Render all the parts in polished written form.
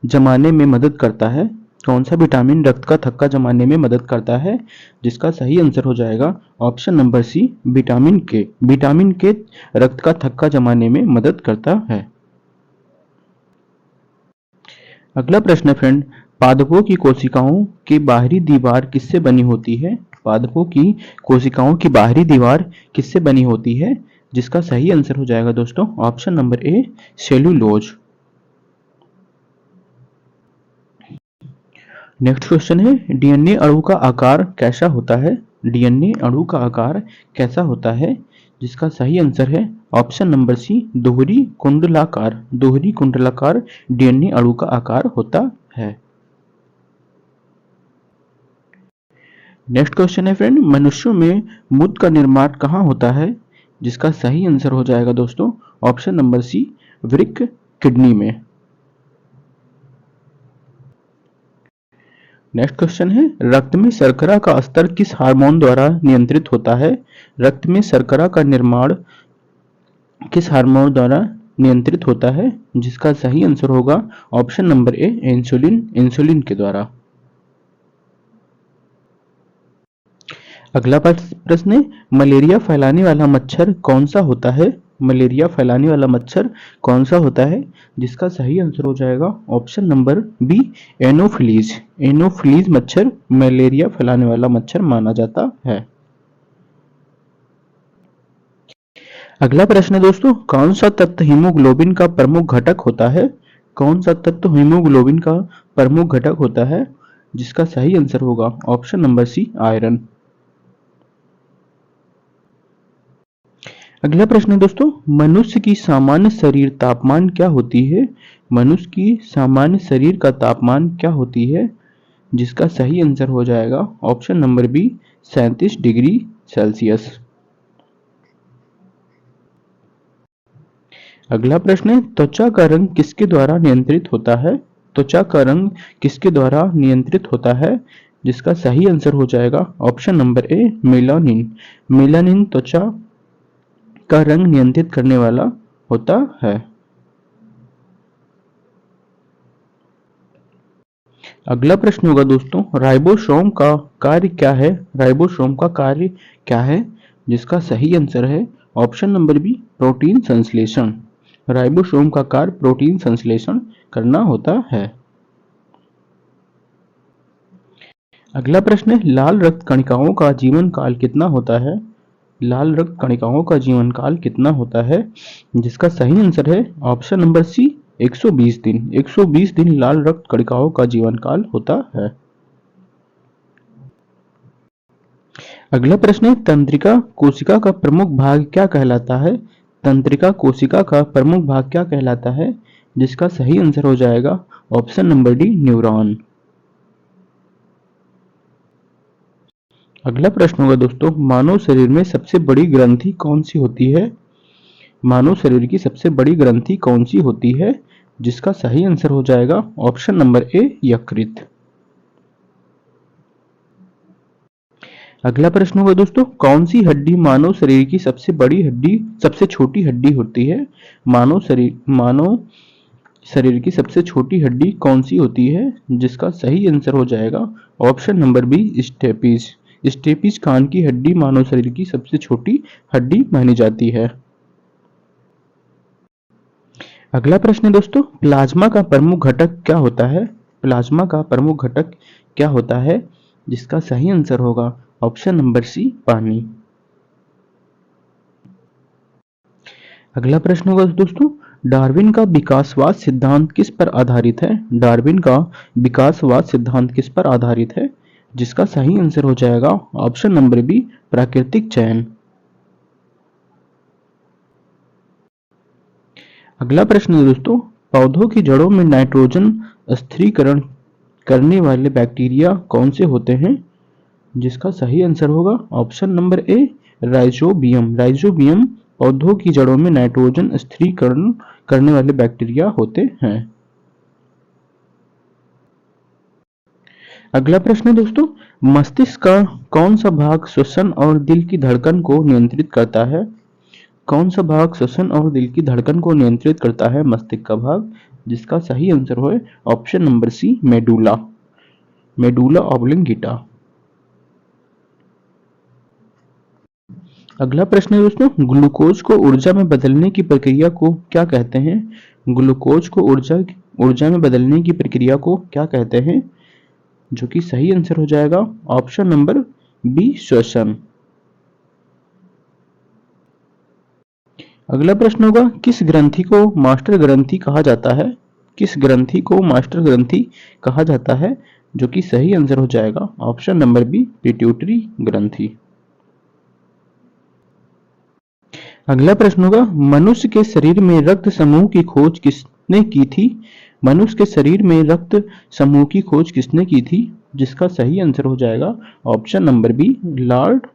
जमाने में मदद करता है? कौन सा विटामिन रक्त का थक्का जमाने में मदद करता है? जिसका सही आंसर हो जाएगा ऑप्शन नंबर सी, विटामिन के। विटामिन के रक्त का थक्का जमाने में मदद करता है। अगला प्रश्न है फ्रेंड, पादपों की कोशिकाओं की बाहरी दीवार किससे बनी होती है? पादपों की कोशिकाओं की बाहरी दीवार किससे बनी होती है? जिसका सही आंसर हो जाएगा दोस्तों option number A, cellulose. Next question है, डीएनए अणु का आकार कैसा होता है? डीएनए अणु का आकार कैसा होता है? जिसका सही आंसर है ऑप्शन नंबर सी, दोहरी कुंडलाकार। दोहरी कुंडलाकार डीएनए अणु का आकार होता है। नेक्स्ट क्वेश्चन है फ्रेंड, मनुष्यों में मूत्र का निर्माण कहाँ होता है? जिसका सही आंसर हो जाएगा दोस्तों ऑप्शन नंबर सी, वृक्क किडनी में। नेक्स्ट क्वेश्चन है, रक्त में शर्करा का स्तर किस हार्मोन द्वारा नियंत्रित होता है? रक्त में शर्करा का निर्माण किस हार्मोन द्वारा नियंत्रित होता है? जिसका सही आंसर होगा option number A, insulin. Insulin के द्वारा। अगला प्रश्न है, मलेरिया फैलाने वाला मच्छर कौन सा होता है? मलेरिया फैलाने वाला मच्छर कौन सा होता है? जिसका सही आंसर हो जाएगा option number B, anopheles. Anopheles मच्छर मलेरिया फैलाने वाला मच्छर माना जाता है। अगला प्रश्न है दोस्तों, कौन सा तत्व हीमोग्लोबिन का प्रमुख घटक होता है? कौन सा तत्व हीमोग्लोबिन का प्रमुख घटक होता है? जिसका सही आंसर होगा ऑप्शन नंबर सी, आयरन। अगला प्रश्न है दोस्तों, मनुष्य की सामान्य शरीर तापमान क्या होती है? मनुष्य की सामान्य शरीर का तापमान क्या होती है? जिसका सही आंसर हो जाएगा option number B, 37 degree Celsius. अगला प्रश्न है, त्वचा का रंग किसके द्वारा नियंत्रित होता है? त्वचा का रंग किसके द्वारा नियंत्रित होता है? जिसका सही आंसर हो जाएगा option number A, melanin. Melanin त्वचा का रंग नियंत्रित करने वाला होता है। अगला प्रश्न होगा दोस्तों, राइबोसोम का कार्य क्या है? राइबोसोम का कार्य क्या है? जिसका सही आंसर है ऑप्शन नंबर बी, प्रोटीन संश्लेषण। राइबोसोम का कार्य प्रोटीन संश्लेषण करना होता है। अगला प्रश्न है, लाल रक्त कणिकाओं का जीवन काल कितना होता है? लाल रक्त कणिकाओं का जीवन काल कितना होता है? जिसका सही आंसर है ऑप्शन नंबर सी, 120 दिन। 120 दिन लाल रक्त कणिकाओं का जीवन काल होता है। अगला प्रश्न है, तंत्रिका कोशिका का प्रमुख भाग क्या कहलाता है? तंत्रिका कोशिका का प्रमुख भाग क्या कहलाता है? जिसका सही आंसर हो जाएगा ऑप्शन नंबर डी, न्यूरॉन। अगला प्रश्न होगा दोस्तों, मानव शरीर में सबसे बड़ी ग्रंथि कौन सी होती है? मानव शरीर की सबसे बड़ी ग्रंथि कौन सी होती है? जिसका सही आंसर हो जाएगा ऑप्शन नंबर ए, यकृत। अगला प्रश्न होगा दोस्तों, कौन सी हड्डी मानव शरीर की सबसे बड़ी हड्डी सबसे छोटी हड्डी होती है? मानव शरीर की सबसे छोटी हड्डी कौन सी होती है? जिसका सही आंसर हो जाएगा option number B, stapes. Stapes कान की हड्डी मानव शरीर की सबसे छोटी हड्डी मानी जाती है। अगला प्रश्न है दोस्तों, प्लाज्मा का प्रमुख घटक क्या होता है? प्लाज्मा का प्रमुख घटक क्या होता है? जिसका सही आंसर होगा ऑप्शन नंबर सी, पानी। अगला प्रश्न होगा दोस्तों, डार्विन का विकासवाद सिद्धांत किस पर आधारित है? डार्विन का विकासवाद सिद्धांत किस पर आधारित है? जिसका सही आंसर हो जाएगा ऑप्शन नंबर बी, प्राकृतिक चयन। अगला प्रश्न है दोस्तों, पौधों की जड़ों में नाइट्रोजन स्थिरीकरण करने वाले बैक्टीरिया कौन से होते हैं? जिसका सही आंसर होगा option number A, rhizobium. Rhizobium पौधों की जड़ों में नाइट्रोजन स्थिरीकरण करने वाले बैक्टीरिया होते हैं। अगला प्रश्न है दोस्तों, मस्तिष्क का कौन सा भाग श्वसन और दिल की धड़कन को नियंत्रित करता है? कौन सा भाग श्वसन और दिल की धड़कन को नियंत्रित करता है? मस्तिष्क का भाग जिसका सही आंसर है option number C, medulla, medulla oblongata. अगला प्रश्न है दोस्तों, ग्लूकोज को ऊर्जा में बदलने की प्रक्रिया को क्या कहते हैं? ग्लूकोज को ऊर्जा ऊर्जा में बदलने की प्रक्रिया को क्या कहते हैं? जो कि सही आंसर हो जाएगा ऑप्शन नंबर बी, श्वसन। अगला प्रश्न होगा, किस ग्रंथि को मास्टर ग्रंथि कहा जाता है? किस ग्रंथि को मास्टर ग्रंथि कहा जाता है? जो कि सही आंसर हो जाएगा ऑप्शन नंबर बी, पिट्यूटरी ग्रंथि। अगला प्रश्न होगा, मनुष्य के शरीर में रक्त समूह की खोज किसने की थी? मनुष्य के शरीर में रक्त समूह की खोज किसने की थी? जिसका सही आंसर हो जाएगा option number B, lord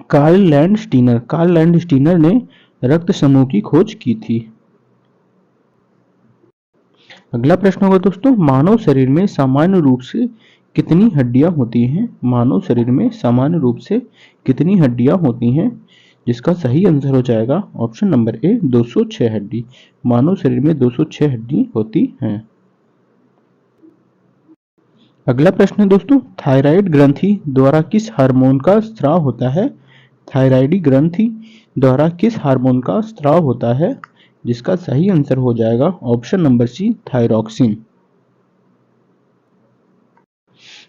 Karl Landsteiner. Karl Landsteiner ने रक्त समूह की खोज की थी। अगला प्रश्न होगा दोस्तों, मानव शरीर में सामान्य रूप से कितनी हड्डियां होती हैं? मानव शरीर में सामान्य रूप से कितनी हड्डियां होती हैं? जिसका सही आंसर हो जाएगा ऑप्शन नंबर ए, 206 हड्डी। मानव शरीर में 206 हड्डी होती हैं। अगला प्रश्न है दोस्तों, थायराइड ग्रंथि द्वारा किस हार्मोन का स्राव होता है? थायराइड ग्रंथि द्वारा किस हार्मोन का स्राव होता है? जिसका सही आंसर हो जाएगा ऑप्शन नंबर सी, थायरॉक्सिन।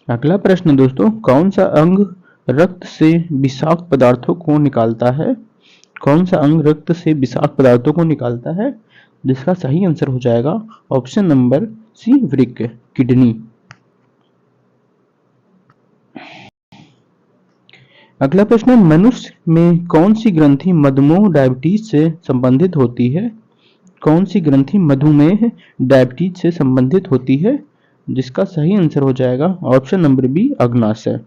अगला प्रश्न दोस्तों, कौन सा अंग रक्त से विषाक्त पदार्थों को निकालता है? कौन सा अंग रक्त से विषाक्त पदार्थों को निकालता है? जिसका सही आंसर हो जाएगा ऑप्शन नंबर सी, वृक्क, किडनी। अगला प्रश्न, मनुष्य में कौन सी ग्रंथि मधुमेह डायबिटीज से संबंधित होती है? कौन सी ग्रंथि मधुमेह डायबिटीज से संबंधित होती है? जिसका सही आंसर हो जाएगा ऑप्शन नंबर बी, अग्नाशय।